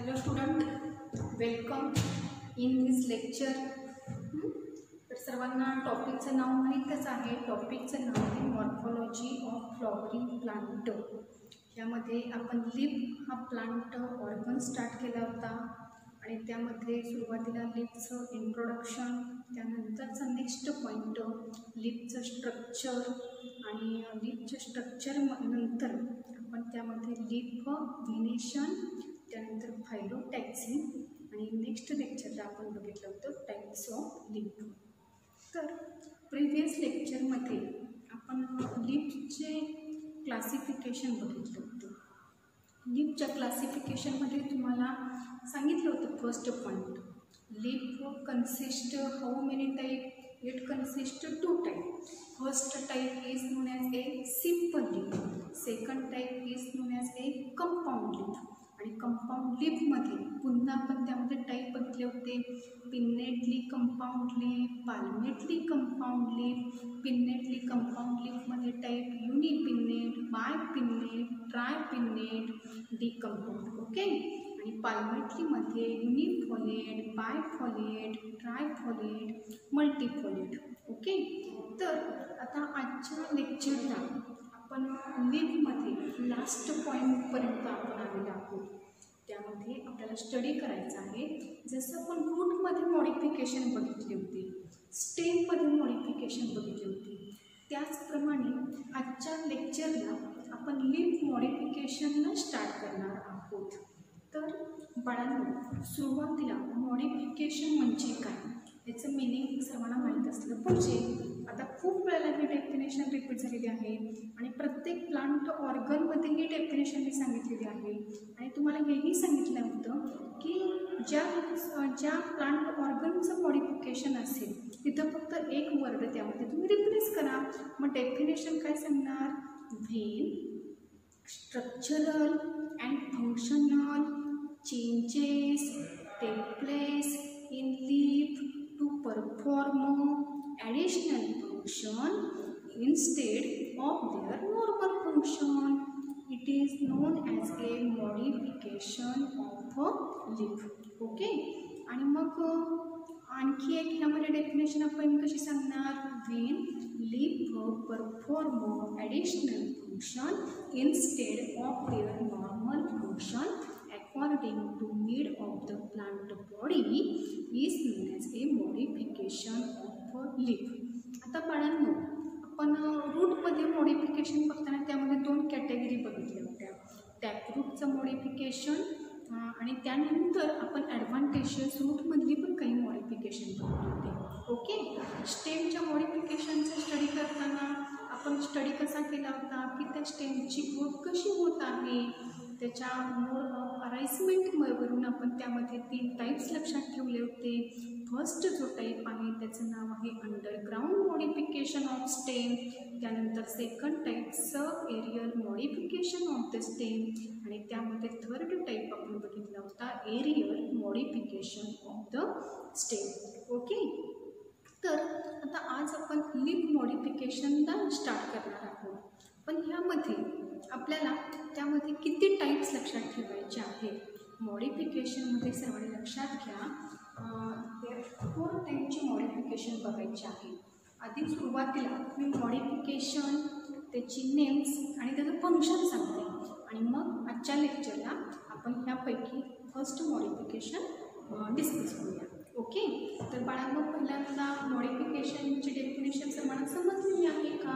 Hello student, welcome in this lecture. तर सर्वांना टॉपिकचं नाव माहीतच आहे. टॉपिकचं नाव आहे मॉर्फोलॉजी ऑफ फ्लॉवरिंग प्लांट. यामध्ये आपण लीफ हा प्लांट ऑर्गन स्टार्ट केला होता आणि त्यामध्ये सुरुवातीला लीफचं इंट्रोडक्शन, त्यानंतरचा नेक्स्ट पॉईंट लीफचं स्ट्रक्चर आणि लीफच्या स्ट्रक्चर नंतर आपण त्यामध्ये लीफ व्हेनेशन, त्यानंतर फायलोटॅक्सी आणि नेक्स्ट लेक्चरला आपण बघितलं होतं टाइप्स ऑफ लीफ. तर प्रिव्हियस लेक्चरमध्ये आपण लीफचे क्लासिफिकेशन बघितलं होतं. लीफच्या क्लासिफिकेशनमध्ये तुम्हाला सांगितलं होतं first point, leaf consist how many type? It consist two type. First type is known as a simple leaf, second type is known as a compound leaf. आणि compound लीफमध्ये पुन्हा आपण त्यामध्ये टाईप बघितले होते, pinnately compound leaf, palmately compound leaf. Pinnately compound लीफमध्ये type unipinnate, bipinnate, tripinnate, decompound. Okay. आणि पाल्मेटलीमध्ये युनिफॉलेट, बायफॉलेट, ट्रायफॉलेट, मल्टीफॉलेट. ओके. तर आता आजच्या लेक्चरला आपण लीफमध्ये लास्ट पॉईंटपर्यंत आपण आलेलो आहोत. त्यामध्ये आपल्याला स्टडी करायचं आहे. जसं आपण रूटमध्ये मॉडिफिकेशन बघितली होती, स्टेममध्ये मॉडिफिकेशन बघितली होती, त्याचप्रमाणे आजच्या लेक्चरला आपण लीफ मॉडिफिकेशनला स्टार्ट करणार आहोत. तर बाळांनो, सुरुवातीला मॉडिफिकेशन म्हणजे काय याचं मिनिंग सर्वांना माहीत असलं पाहिजे. आता खूप वेळेला ही डेफिनेशन रिपीट झालेली आहे आणि प्रत्येक प्लांट ऑर्गनमध्ये ही डेफिनेशन मी सांगितलेली आहे. आणि तुम्हाला हेही सांगितलं होतं की ज्या प्लांट ऑर्गनचं मॉडिफिकेशन असेल तिथं फक्त एक वर्ड त्यामध्ये तुम्ही रिप्लेस करा. मग डेफिनेशन काय सांगणार? When structural and functional changes take place in leaf to perform additional function instead of their normal function, it is known as a modification of a leaf. Okay. आणि मग आणखी एक ह्यामध्ये डेफिनेशन आपण कशी सांगणार? When leaf perform additional function instead of their normal function according to need of the plant body is known as a modification of a leaf. आता बाळांनो, आपण रूटमध्ये मॉडिफिकेशन बघताना त्यामध्ये दोन कॅटेगरी बघितल्या होत्या, टॅपरूटचं मॉडिफिकेशन आणि त्यानंतर आपण ॲडव्हान्टेजेस रूटमधली पण काही मॉडिफिकेशन बघितले होते. ओके. स्टेमच्या मॉडिफिकेशनचा स्टडी करताना आपण स्टडी कसा केला होता की त्या स्टेमची ग्रोथ कशी होत आहे, त्याच्या मोड ऑफ अराइजमेंटवरून आपण त्यामध्ये 3 टाईप्स लक्षात ठेवले होते. फर्स्ट जो टाईप आहे त्याचं नाव आहे अंडरग्राऊंड मॉडिफिकेशन ऑफ स्टेम, त्यानंतर second type sub aerial modification of the stem आणि त्यामध्ये थर्ड टाईप आपण बघितला होता aerial modification of the stem. Okay. तर आता आज आपण लीफ मॉडिफिकेशनला स्टार्ट करणार आहोत. पण ह्यामध्ये आपल्याला त्यामध्ये किती टाईप्स लक्षात ठेवायचे आहेत? मॉडिफिकेशनमध्ये सर्वांनी लक्षात घ्या, 4 टाईपची मॉडिफिकेशन बघायची आहे. आधी सुरुवातीला मी मॉडिफिकेशन, त्याची नेम्स आणि त्याचं फंक्शन सांगते आणि मग आजच्या लेक्चरला आपण ह्यापैकी फर्स्ट मॉडिफिकेशन डिस्कस करूया. ओके. तर बाळांनो, पहिल्यांदा मॉडिफिकेशनची डेफिनेशन सर्वांना समजलेली आहे का?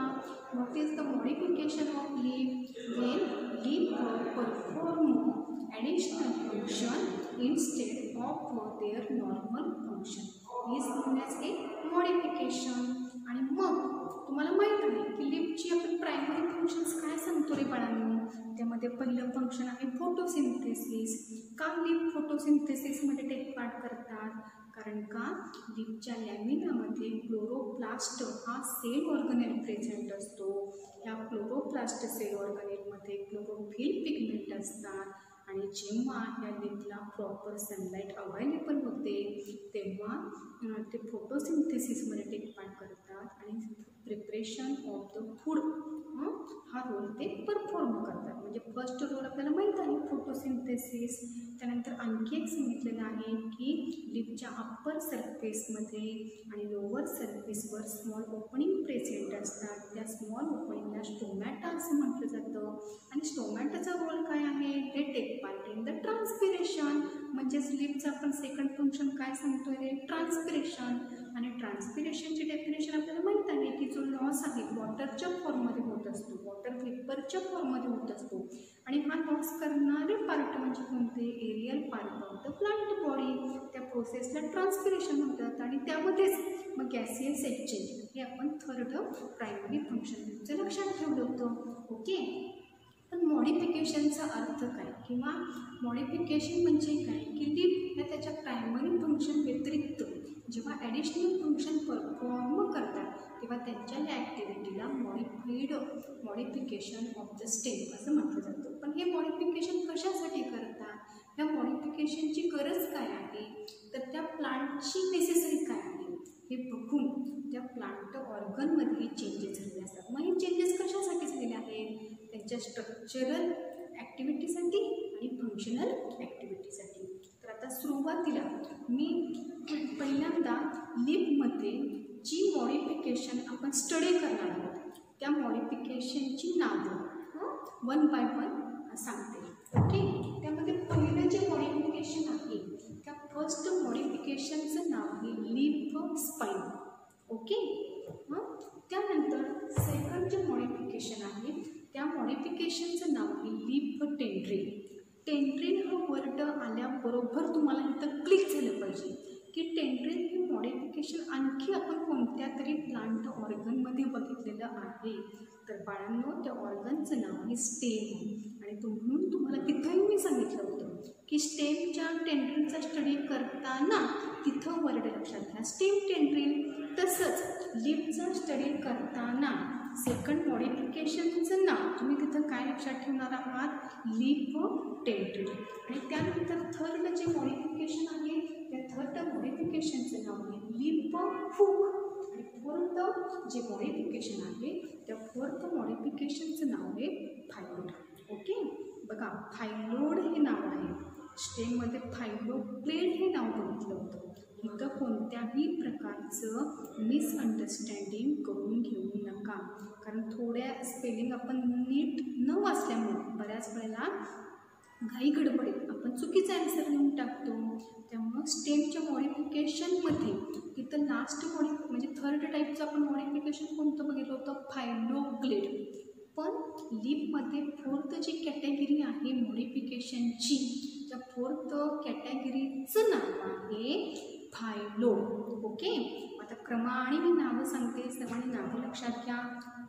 What is the modification of leaf? When leaf perform additional function instead of their normal function is known as A modification. आणि मग तुम्हाला माहीत आहे की लीफची आपण प्रायमरी फंक्शन्स काय सांगतो रे बाळांनो? त्यामध्ये पहिलं फंक्शन आहे फोटोसिंथेसिस. का लीफ फोटोसिंथेसिसमध्ये टेक पार्ट करतात? कारण का लीफच्या लॅमिनामध्ये क्लोरोप्लास्ट हा सेल ऑर्गनेल प्रेझेंट असतो. ह्या क्लोरोप्लास्ट सेल ऑर्गनेलमध्ये क्लोरोफिल पिगमेंट असतात आणि जेव्हा या लीफला प्रॉपर सनलाईट अवेलेबल होते तेव्हा ते फोटोसिंथेसिसमध्ये टेक पार्ट करतात आणि प्रिपरेशन ऑफ द फूड हा रोल ते परफॉर्म करतात. म्हणजे फर्स्ट रोल आपल्याला माहीत आहे फोटोसिंथेसिस. त्यानंतर आणखी एक सांगितलेलं आहे की लीफच्या अप्पर सरफेसमध्ये आणि लोअर सरफेसवर स्मॉल ओपनिंग प्रेझेंट असतात. त्या स्मॉल ओपनिंगला स्टोमॅटा असं म्हटलं जातं. आणि स्टोमॅटाचा रोल काय आहे? ते take part in the transpiration. म्हणजेच लीफचं आपण सेकंड फंक्शन काय सांगतोय? ते ट्रान्सपिरेशन. आणि ट्रान्सपिरेशनची डेफिनेशन आपल्याला माहीत आहे की जो लॉस आहे वॉटरच्या फॉर्ममध्ये होत असतो, वॉटर वेपरच्या फॉर्ममध्ये होत असतो. आणि हा लॉस करणारे पार्ट म्हणजे कोणते? Aerial part of the plant body. त्या प्रोसेसला ट्रान्सपिरेशन म्हणतात. आणि त्यामध्येच मग गॅसियस एक्सचेंज हे आपण थर्ड प्रायमरी फंक्शन लक्षात ठेवलं होतं. ओके. पण मॉडिफिकेशनचा अर्थ काय किंवा मॉडिफिकेशन म्हणजे काय की लीफ ह्या त्याच्या प्रायमरी फंक्शन व्यतिरिक्त जेव्हा ॲडिशनल फंक्शन परफॉर्म करतात तेव्हा त्यांच्या या ॲक्टिव्हिटीला मॉडिफिकेशन ऑफ द स्टेम असं म्हटलं जातं. पण हे मॉडिफिकेशन कशासाठी करतात? ह्या मॉडिफिकेशनची गरज काय आहे? तर त्या प्लांटची नेसेसरी काय आहे हे बघून त्या प्लांट ऑर्गनमध्ये चेंजेस झालेले असतात. मग हे चेंजेस कशासाठी झालेले आहेत? त्यांच्या स्ट्रक्चरल ॲक्टिव्हिटीसाठी आणि फंक्शनल ॲक्टिव्हिटीसाठी. तर आता सुरुवातीला मी पहिल्यांदा लीफमध्ये जी मॉडिफिकेशन आपण स्टडी करणार आहोत त्या मॉडिफिकेशनची नावं वन बाय वन सांगते. ओके. त्यामध्ये पहिलं जे मॉडिफिकेशन आहे त्या फर्स्ट मॉडिफिकेशनचं नाव आहे लीफ स्पाइन. ओके. त्यानंतर सेकंड जे मॉडिफिकेशन आहे त्या मॉडिफिकेशनचं नाव आहे लीफ टेंड्रिल. टेंड्रिल हा वर्ड आल्याबरोबर तुम्हाला इथं क्लिक झालं पाहिजे की टेंड्रिल हे मॉडिफिकेशन आणखी आपण कोणत्या तरी प्लांट ऑर्गनमध्ये बघितलेलं आहे. तर बाळांनो त्या ऑर्गनचं नाव आहे स्टेम. आणि म्हणून तुम्हाला तिथंही मी सांगितलं होतं की स्टेमच्या टेंड्रिलचा स्टडी करताना तिथं वर्ड लक्षात घ्या स्टेम टेंड्रिल. तसंच लीफचा स्टडी करताना सेकंड मॉडिफिकेशनचं नाव तुम्ही तिथं काय लक्षात ठेवणार आहात? Leaf tendril. आणि त्यानंतर थर्ड जे मॉडिफिकेशन आहे त्या थर्ड मॉडिफिकेशनचं नाव आहे लीफ हुक. आणि फोर्थ जे मॉडिफिकेशन आहे त्या फोर्थ मॉडिफिकेशनचं नाव आहे फायलोड. ओके. बघा फायलोड हे नाव आहे. स्टेममध्ये फायलोप्लेड हे नाव बघितलं होतं. इथं कोणत्याही प्रकारचं मिसअंडरस्टँडिंग करून घेऊ नका. कारण थोड्या स्पेलिंग आपण नीट न वाचल्यामुळे बऱ्याच वेळेला घाई गडबडीत आपण चुकीचा ॲन्सर लिहून टाकतो. त्यामुळं स्टेमच्या मॉडिफिकेशनमध्ये तिथं लास्ट म्हणजे थर्ड टाईपचं आपण मॉडिफिकेशन कोणतं बघितलं होतं? फायलोप्लेड. पण लीफमध्ये फोर्थ जी कॅटेगरी आहे मॉडिफिकेशनची त्या फोर्थ कॅटेगरीचं नाव आहे फायलोड. ओके. आता क्रमाने मी नावं सांगते, सर्वांनी नावं लक्षात घ्या.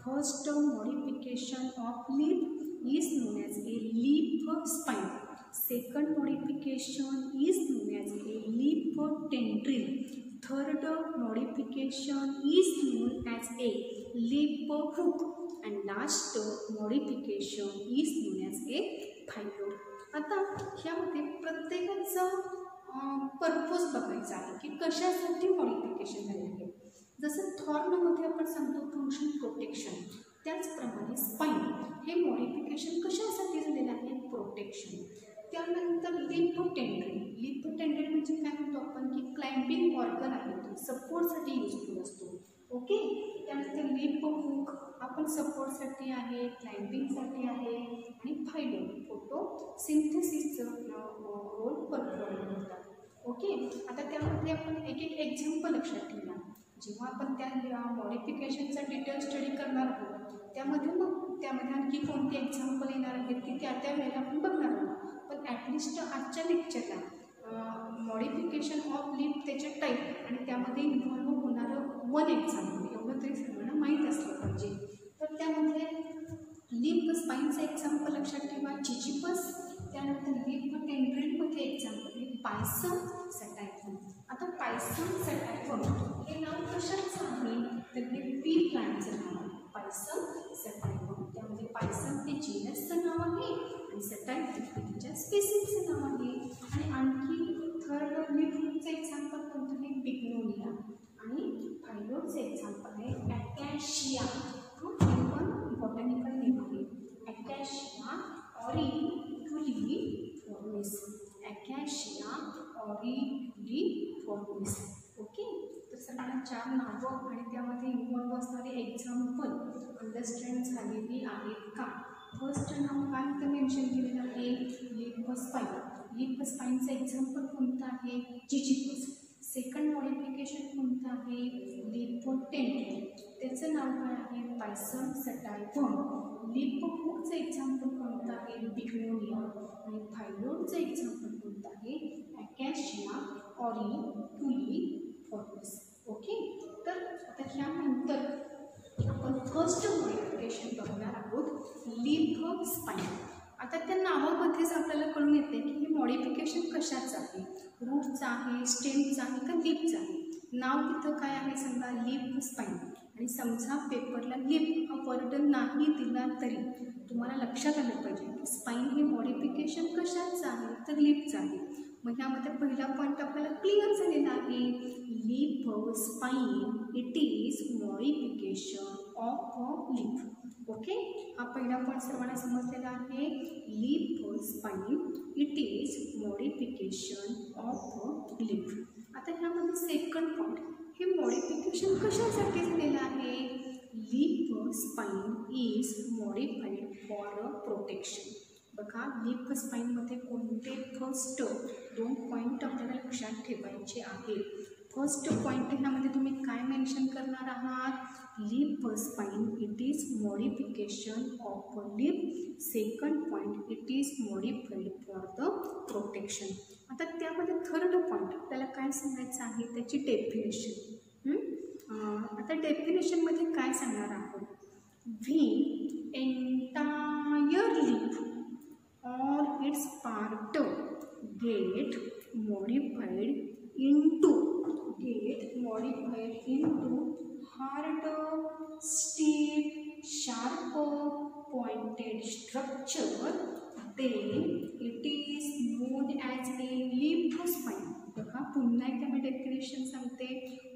First modification of leaf is known as a leaf spine. Second modification is known as a leaf tendril. Third modification is known as a leaf hook. And last modification is known as a phyllodes. आता ह्यामध्ये प्रत्येकाचा purpose बघायचा आहे की कशासाठी modification झाले आहे. जसं थॉर्नमध्ये आपण सांगतो फंक्शन प्रोटेक्शन, त्याचप्रमाणे स्पाइन हे मॉडिफिकेशन कशासाठी झालेलं आहे? प्रोटेक्शन. त्यानंतर लीफ टेंड्रिल म्हणजे काय म्हणतो आपण की क्लाइम्बिंग ऑर्गन आहे तो सपोर्टसाठी यूजफुल असतो. ओके. त्यानंतर लीफ हुक आपण सपोर्टसाठी आहे, क्लाइम्बिंगसाठी आहे. आणि फायलोड फोटोसिंथेसिसचं रोल परफॉर्म करतात. ओके. आता त्यामध्ये आपण एक एक एक्झाम्पल लक्षात ठेवूया. जेव्हा आपण त्या मॉडिफिकेशनचा डिटेल स्टडी करणार आहोत त्यामध्ये आणखी कोणते एक्झाम्पल येणार आहेत की त्या वेळेला आपण बघणार आहोत. पण ॲटलिस्ट आजच्या लेक्चरला मॉडिफिकेशन ऑफ लीफ त्याचे टाईप आणि त्यामध्ये इन्व्हॉल्व होणारं वन एक्झाम्पल एवढं तरी सर्वांना माहीत असलं पाहिजे. तर त्यामध्ये लीफ स्पाईनचं एक्झाम्पल लक्षात ठेवा चिचिपस. त्यानंतर लीफ टेंड्रिलमध्ये एक्झाम्पल आहे पायसम सटायफम. आता पायसम सटायफम हे नाव कशाचं आहे? तर हे पी प्लांटचं नाव आहे पायसम सटायफम. त्यामध्ये पायसम हे जीनसचं नाव आहे आणि सटायफम हे त्याच्या स्पेसिसचं नाव आहे. आणि आणखी थर्ड लीफचं एक्झाम्पल कोणतं आहे? बिग्नोनिया. आणि फायलोडचं एक्झाम्पल आहे ॲकॅशिया. हे पण बॉटनिकल ऑरिलिफॉर्मिस. ओके, तर सर्वांना 4 नावं आणि त्यामध्ये इन्व्हॉल्व असणारे एक्झाम्पल अंडरस्टँड झालेली आहेत का? फर्स्ट नाव काय ते मेन्शन केलेलं आहे, लीफ स्पाइन. लीफ स्पाइनचं एक्झाम्पल कोणतं आहे, जिजिपस. सेकंड मॉडिफिकेशन कोणतं आहे, लीफ टेंटेल, त्याचं नाव काय आहे, पायसन सटायफॉर्म. लीफ हुकचं एक्झाम्पल कोणतं आहे, बिग्नोनिया. आणि थायरॉइडचं एक्झाम्पल कोणतं आहे, अकॅशिया ऑरिकुलिफॉर्मिस. ओके, तर आता ह्यानंतर आपण फर्स्ट मॉडिफिकेशन बघणार आहोत, लीफ स्पाइन. आता त्या नावामध्येच आपल्याला कळून येते की हे मॉडिफिकेशन कशाचं आहे, रूटचं आहे, स्टेमचं आहे का लीफचं आहे. नाव तिथं काय आहे सांगा, लीफ स्पाइन. आणि समजा पेपरला लीफ हा वर्ड नाही दिला तरी तुम्हाला लक्षात आलं पाहिजे की स्पाइन हे मॉडिफिकेशन कशाचं आहे, तर लीफचं आहे. मग ह्यामध्ये पहिला पॉईंट आपल्याला क्लिअर झालेला आहे, leaf spine it is modification of a leaf. Okay, हा पहिला पॉईंट सर्वांना समजलेला आहे, leaf spine it is modification of a leaf. आता ह्यामध्ये सेकंड पॉईंट, हे मॉडिफिकेशन कशासाठी झालेलं आहे, leaf spine is modified for a protection. बघा, लीफ स्पाइनमध्ये कोणते फर्स्ट 2 पॉईंट आपल्याला लक्षात ठेवायचे आहेत. फर्स्ट पॉईंट ह्यामध्ये तुम्ही काय मेन्शन करणार आहात, leaf spine it is modification of a leaf. Second point, it is modified for the protection. आता त्यामध्ये थर्ड पॉईंट आपल्याला काय सांगायचं आहे, त्याची डेफिनेशन. आता डेफिनेशनमध्ये काय सांगणार आहोत, V entire leaf or its part get modified into hard, stiff, sharp, pointed structure, then it is known as a leaf spine. बघा, पुन्हा एकदा मी डेफिनेशन सांगते.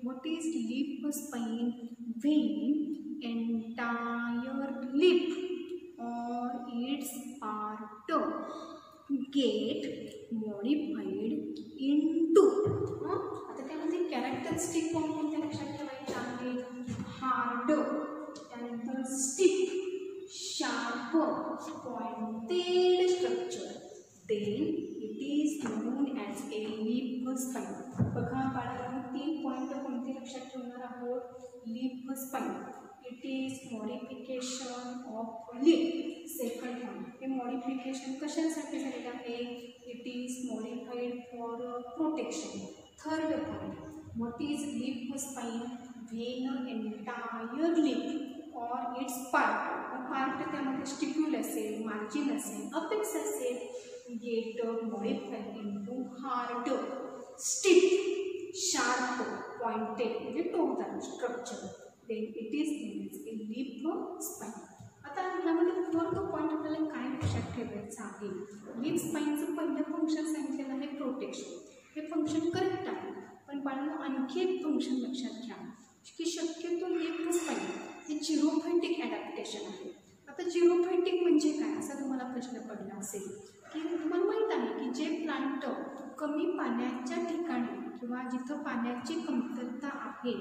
What is leaf spine, when entire leaf or its part get modified into. आता त्यामध्ये characteristic कोणत्या लक्षात ठेवायच्या आहेत, हार्ड, त्यानंतर stiff, sharp, pointed structure, then it is known as a leaf spine. बघा बाळांनो, 3 पॉईंट कोणते लक्षात ठेवणार आहोत, leaf spine it is modification of leaf. Second point, हे मॉडिफिकेशन कशासाठी झालेलं आहे, it is modified for protection. Third point, what is leaf spine, when entire leaf or its part त्यामध्ये स्टिप्यूल असेल, मार्जिन असेल, अपेक्स असेल, get modified into hard, stiff, sharp, pointed म्हणजे टोकदार structure, then it is known as a leaf spine. आता ह्यामध्ये fourth point आपल्याला काय लक्षात ठेवायचं आहे, लीफ स्पाइनचं पहिलं फंक्शन सांगितलेलं आहे प्रोटेक्शन. हे फंक्शन करेक्ट आहे, पण बाळांनो आणखी एक फंक्शन लक्षात घ्या की शक्यतो लीफ स्पाइन हे झिरोफायटिक ॲडॅप्टेशन आहे. आता झिरोफायटिक म्हणजे काय असा तुम्हाला प्रश्न पडला असेल की तुम्हाला माहीत आहे की जे प्लांट कमी पाण्याच्या ठिकाणी किंवा जिथं पाण्याची कमतरता आहे,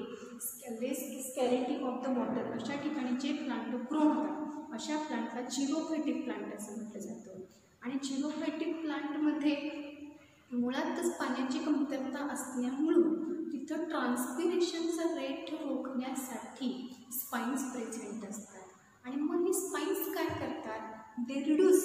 लेस स्कॅरिटी ऑफ द वॉटर, अशा ठिकाणी जे प्लांट ग्रो होतात अशा प्लांटला झिरोफायटिक प्लांट असं म्हटलं जातं. आणि झिरोफायटिक प्लांटमध्ये मुळातच पाण्याची कमतरता असल्यामुळं तिथं ट्रान्सपिरेशनचा रेट रोखण्यासाठी स्पाइन्स प्रेझेंट असतात. आणि मग ही स्पाइन्स काय करतात, they reduce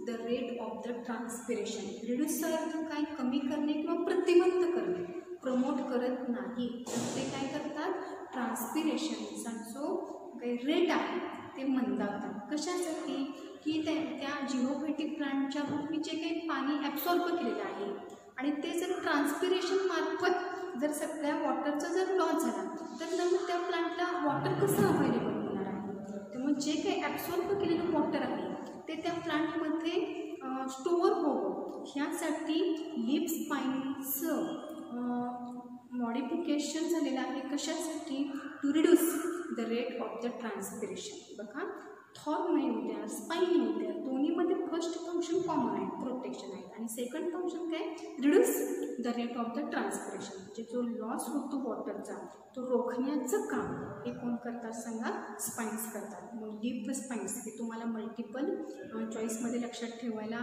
the rate of the transpiration. रिड्यूसचा अर्थ काय, कमी करणे किंवा प्रतिबंध करणे, प्रमोट करत नाही. ते काय करतात, ट्रान्सपिरेशनचा जो काही रेट आहे ते मंदावतात. कशासाठी की त्या झिरोफायटिक प्लांटच्या भूमी जे काही पाणी ॲब्सॉर्ब केलेलं आहे आणि ते जर ट्रान्सपिरेशन मार्फत जर सगळ्या वॉटरचा जर लॉस झाला तर मग त्या प्लांटला वॉटर कसं अवेलेबल होणार आहे. त्यामुळे जे काही ॲब्सॉर्ब केलेलं वॉटर आहे ते त्या प्लांटमध्ये स्टोअर होवं ह्यासाठी लीफ स्पाइनचं मॉडिफिकेशन झालेलं आहे. कशासाठी, to reduce the rate of the transpiration. बघा, थॉर्न नाही होत्या, स्पाइन होत्या, दोन्हीमध्ये फर्स्ट फंक्शन कॉमन आहे, प्रोटेक्शन आहे. आणि सेकंड फंक्शन काय, reduce the rate of the transpiration, म्हणजे जो लॉस होतो वॉटरचा तो रोखण्याचं काम हे कोण करतात सांगा, स्पाइन्स करतात. मग लिप स्पाइन्स हे तुम्हाला मल्टिपल चॉईसमध्ये लक्षात ठेवायला,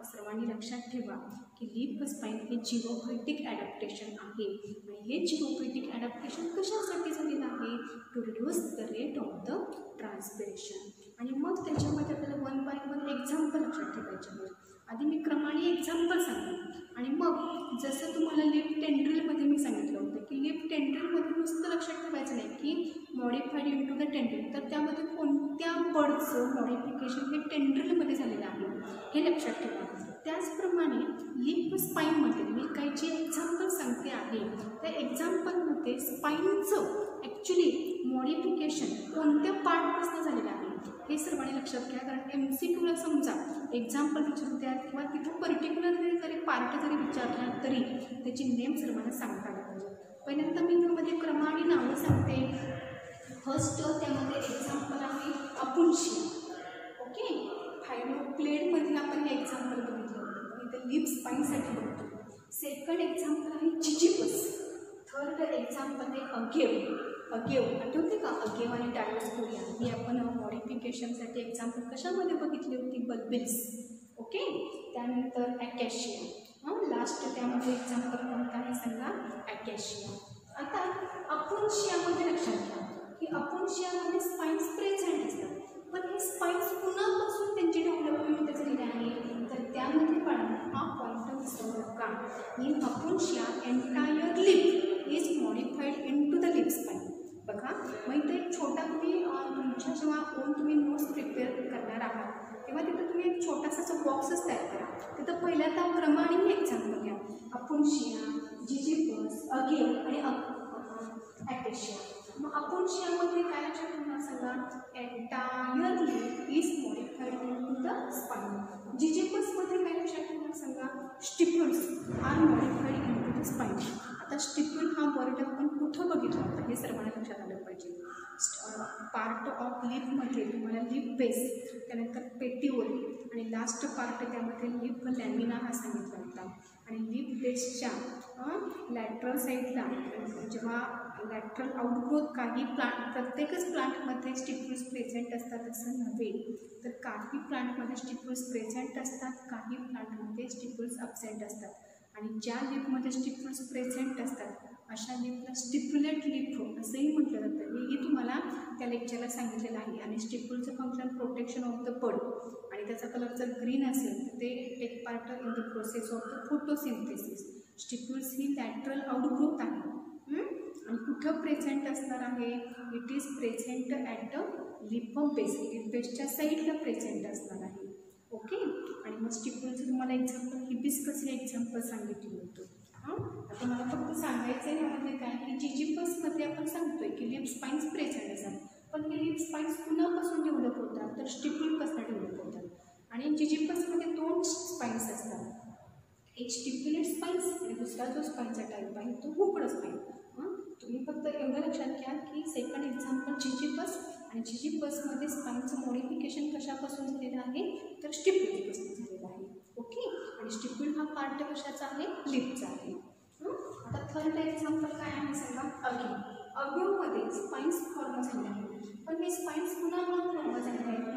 सर्वांनी लक्षात ठेवा की लिप स्पाइन हे झिरोपोएटिक ॲडॅप्टेशन आहे. आणि हे झिरोपोएटिक ॲडॅप्टेशन कशासाठी झालेलं आहे, to reduce the rate of the transpiration. आणि मग त्याच्यामध्ये आपल्याला 1 बाय 1 एक्झाम्पल लक्षात ठेवायचे आहे. आधी मी क्रमाने एक्झाम्पल सांगते आणि मग जसं तुम्हाला लिप टेंड्रिलमध्ये मी सांगितलं होतं की लिप टेंड्रिलमध्ये नुसतं लक्षात ठेवायचं नाही की मॉडिफाईड इंटू द टेंड्रिल, तर त्यामध्ये कोणत्या बर्डचं मॉडिफिकेशन हे टेंड्रिलमध्ये झालेलं आहे हे लक्षात ठेवा. त्याचप्रमाणे लिप स्पाईनमध्ये मी काही जे एक्झाम्पल सांगते आहे त्या एक्झाम्पलमध्ये स्पाईनचं ॲक्च्युली मॉडिफिकेशन कोणत्या पार्टपासून झालेलं आहे हे सर्वांनी लक्षात घ्या. कारण MCQला समजा एक्झाम्पल विचारू द्या किंवा तिथं पर्टिक्युलरली जरी पार्ट जरी विचारला तरी त्याची नेम सर्वांना सांगता आला पाहिजे. पहिल्यांदा मी त्यामध्ये क्रमाने नावं सांगते. फर्स्ट त्यामध्ये एक्झाम्पल आहे अपुन्शिया. ओके, फायलोप्लेडमधील आपण हे एक्झाम्पल बघितलं होतं, इथं लिप स्पाईनसाठी बघतो. सेकंड एक्झाम्पल आहे जिजिपस. थर्ड एक्झाम्पल आहे अगेव. आठवते का, अगेव आणि डायोस्कोरिया ही आपण मॉडिफिकेशनसाठी एक्झाम्पल कशामध्ये बघितली होती, बल्बिल्स. ओके, त्यानंतर ॲकॅशिया. लास्ट त्यामध्ये एक्झाम्पल कोणता आहे सांगा, ॲकॅशिया. आता अपुन्शियामध्ये लक्षात घ्या की अपुन्शियामध्ये स्पाइन्स प्रेझेंट असतात, पण हे स्पाइन्स कुणापासून त्यांची डेव्हलपमेंट झालेली आहे, तर त्यामध्ये पण हा पॉईंट विसरू नका. In Opuntia entire leaf is modified into the leaf spine. बघा, मग इथे एक छोटा तुम्ही तुमच्या जेव्हा तुम्ही नोट्स प्रिपेअर करणार आहात तेव्हा तिथं तुम्ही एक छोटासा बॉक्सच तयार करा. तिथं पहिल्यांदा क्रमाने एक्झाम्पल घ्या, अपुन्शिया, जिजिपस, अगेव आणि ॲकॅशिया. मग अपुन्शियामध्ये काय लक्षात ठेवणार सांगा, entire leaf is modified into the spine. जिजिपसमध्ये काय लक्षात ठेवणार सांगा, stipules are modified into the spine. आता स्टिप्युल हा वर्ड आपण कुठं बघितला होता हे सर्वांना लक्षात आलं पाहिजे. पार्ट ऑफ लिपमध्ये तुम्हाला लिप बेस, त्यानंतर पेटिओल आणि लास्ट पार्ट त्यामध्ये लिप लॅमिना हा सांगितला होता. आणि लिप बेसच्या लॅटरल साईडला जेव्हा लॅटरल आउटग्रोथ, काही प्रत्येकच प्लांटमध्ये स्टिप्युल्स प्रेझेंट असतात असं नव्हे, तर काही प्लांटमध्ये स्टिप्युल्स प्रेझेंट असतात, काही प्लांटमध्ये स्टिप्युल्स ॲब्सेंट असतात. आणि ज्या लिपमध्ये स्टिप्युल्स प्रेझेंट असतात अशा लिपला स्टिप्युलेट लिप असंही म्हटलं जातं. हेही तुम्हाला त्या लेक्चरला सांगितलेलं आहे. आणि स्टिप्युलचं function protection of the bud, आणि त्याचा कलर जर ग्रीन असेल तर ते take part in the process of the photosynthesis. Stipules ही लॅटरल आउटग्रोथ आहे. आणि कुठं प्रेझेंट असणार आहे, it is present at the leaf base, leaf बेसच्या साईडला प्रेझेंट असणार आहे. ओके, आणि मग स्टिप्युलचं तुम्हाला एक्झाम्पल हिबिस्कस हे एक्झाम्पल सांगितलं होतं. आता मला फक्त सांगायचं आहे यामध्ये काय की जिजिपसमध्ये आपण सांगतोय की लिप स्पाइन्स प्रेझेंट असतात, पण हे लिप स्पाइन्स कुणापासून डेव्हलप होतात, तर स्टिप्युलपासून डेव्हलप होतात. आणि जिजिपसमध्ये 2 स्पाइन्स असतात, एक स्टिप्युलेट स्पाइन्स आणि दुसरा जो स्पाइनचा टाईप आहे तो हुकड स्पाइन. तुम्ही फक्त एवढं लक्षात घ्या की सेकंड एक्झाम्पल जिजिपस, आणि जिजिपसमध्ये स्पाइनचं मॉडिफिकेशन कशापासून झालेलं आहे, तर स्टिप्युलपासून झालेलं आहे. ओके, आणि स्टिप्युल हा पार्ट कशाचा आहे, लिपचा आहे. आता थर्ड एक्झाम्पल काय आहे सांगा, अगेव. अगेवमध्ये स्पाइन्स फॉर्म झाले आहे, पण हे स्पाइन्स कुणामुळे फॉर्म झाले आहेत,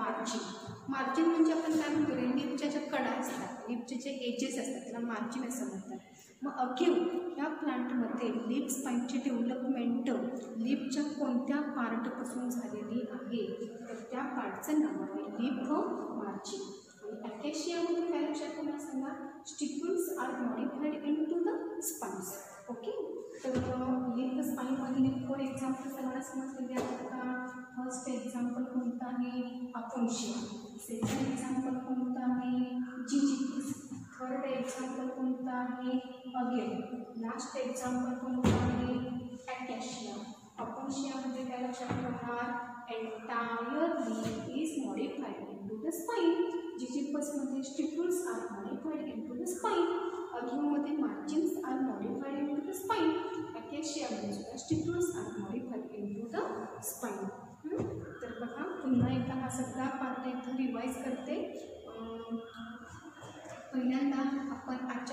मार्जिन म्हणजे आपण काय म्हणतो रे, लिपच्या ज्या कडा असतात, लिपचे जे एजेस असतात त्याला मार्जिन असं म्हणतात. मग अगेव ह्या प्लांटमध्ये लिप स्पाइनची डेव्हलपमेंट लिपच्या कोणत्या पार्टपासून झालेली आहे, तर त्या पार्टचं नाव आहे लिप मार्जिन. आणि ॲकॅशियामध्ये काय लक्षात ठेवणार सांगा, stipules are modified into the spines. Okay, तर लिप स्पाइनमधील 4 एक्झाम्पल सर्वांना समजलेले आहेत का. फर्स्ट एक्झाम्पल कोणतं आहे, अपुन्शिया. सेकंड एक्झाम्पल कोणतं आहे, जिजिपस. थर्ड एक्झाम्पल कोणतं आहे, अगेव. लास्ट एक्झाम्पल कोणतं आहे, ॲकॅशिया. अपुन्शियामध्ये काय लक्षात ठेवणार, entire leaf is modified into the spine. जिजिपसमध्ये stipules are modified into the spine. अगेवमध्ये margins are modified into the spine. ॲकॅशियामध्ये सुद्धा stipules are modified into the spine. तर बघा, पुन्हा एकदा हा सगळा पार्ट एकदा रिवाईज करते.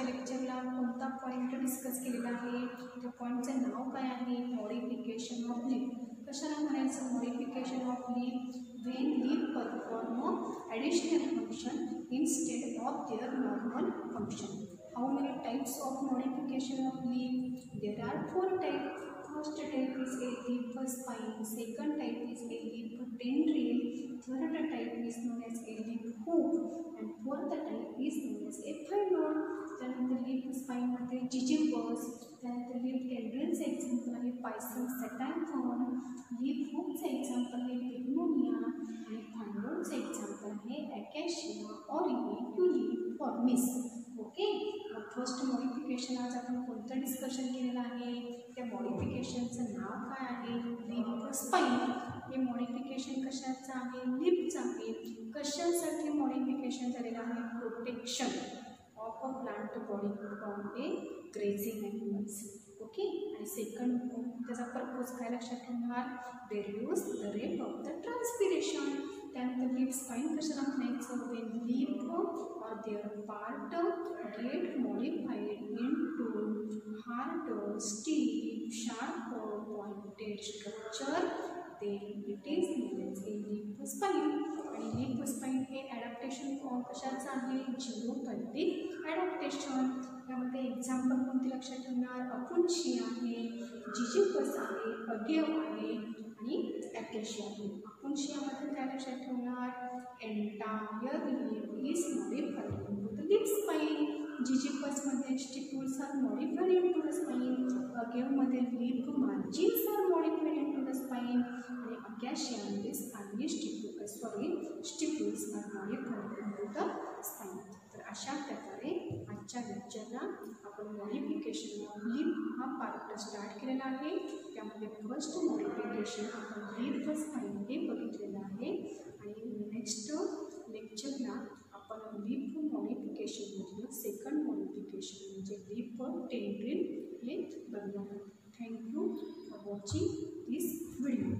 आजच्या लेक्चरला कोणता पॉईंट डिस्कस केलेला आहे, त्या पॉईंटचं नाव काय आहे, मॉडिफिकेशन ऑफ लीफ. कशाला म्हणायचं modification of leaf? when leaf perform additional function instead of their normal function. How many types of modification of leaf? There are 4 types. First type is a leaf spine, second type is a leaf tendril, third type is known as a leaf hook, and fourth type is known as a phyllodes. त्यानंतर leaf spine मध्ये जिजिबस, त्यानंतर leaf टेंड्रिलचे example आहे पायसन सॅटायफॉन, leaf हुकचे example आहे बिग्नोनिया, आणि फायलोडचे example आहे अकॅशिया ऑरिएक्युलिफॉर्मिस. Okay, first modification आज आपण कोणतं डिस्कशन केलेलं आहे, त्या मॉडिफिकेशनचं नाव काय आहे, लीफ स्पाइन. हे मॉडिफिकेशन कशाचं आहे, लीफचं आहे. कशासाठी मॉडिफिकेशन झालेलं आहे, protection of a plant body from a grazing animals. Okay, आणि सेकंड त्याचा पर्पज काय लक्षात ठेवणार, reduce the rate of the transpiration. त्यानंतर लीफ स्पाइन कशाला म्हणायचं, when leaf or their part get modified into hard steep sharp pointed structure then it is known as a leaf spine. आणि leaf spine हे adaptation कशाचं आहे, झिरोपॅथिक adaptation. त्यामध्ये example कोणते लक्षात ठेवणार, अपुन्शी आहे, जिजिबस आहे, अगेव आहे, आणि अकॅशिया आहे. अपुन्शियामध्ये काय लक्षात ठेवणार, entire leaf is modified into the leaf spine. जिजिबसमध्ये stipules are modified into the spine. अगेवमध्ये leaf margins are modified into the spine. आणि अकॅशियामध्ये spiny stipules are modified into the spine. तर अशा प्रकारे आजच्या लेक्चरला आपण मॉडिफिकेशन ऑफ लीफ हा पार्ट स्टार्ट केलेला आहे. त्यामध्ये फर्स्ट मॉडिफिकेशन आपण लीफ स्पाइन हे बघितलेलं आहे, आणि नेक्स्ट लेक्चरला आपण लीफ मॉडिफिकेशनमधलं सेकंड मॉडिफिकेशन म्हणजे लीफ टेंड्रिल हे बघणार. Thank you for watching this video.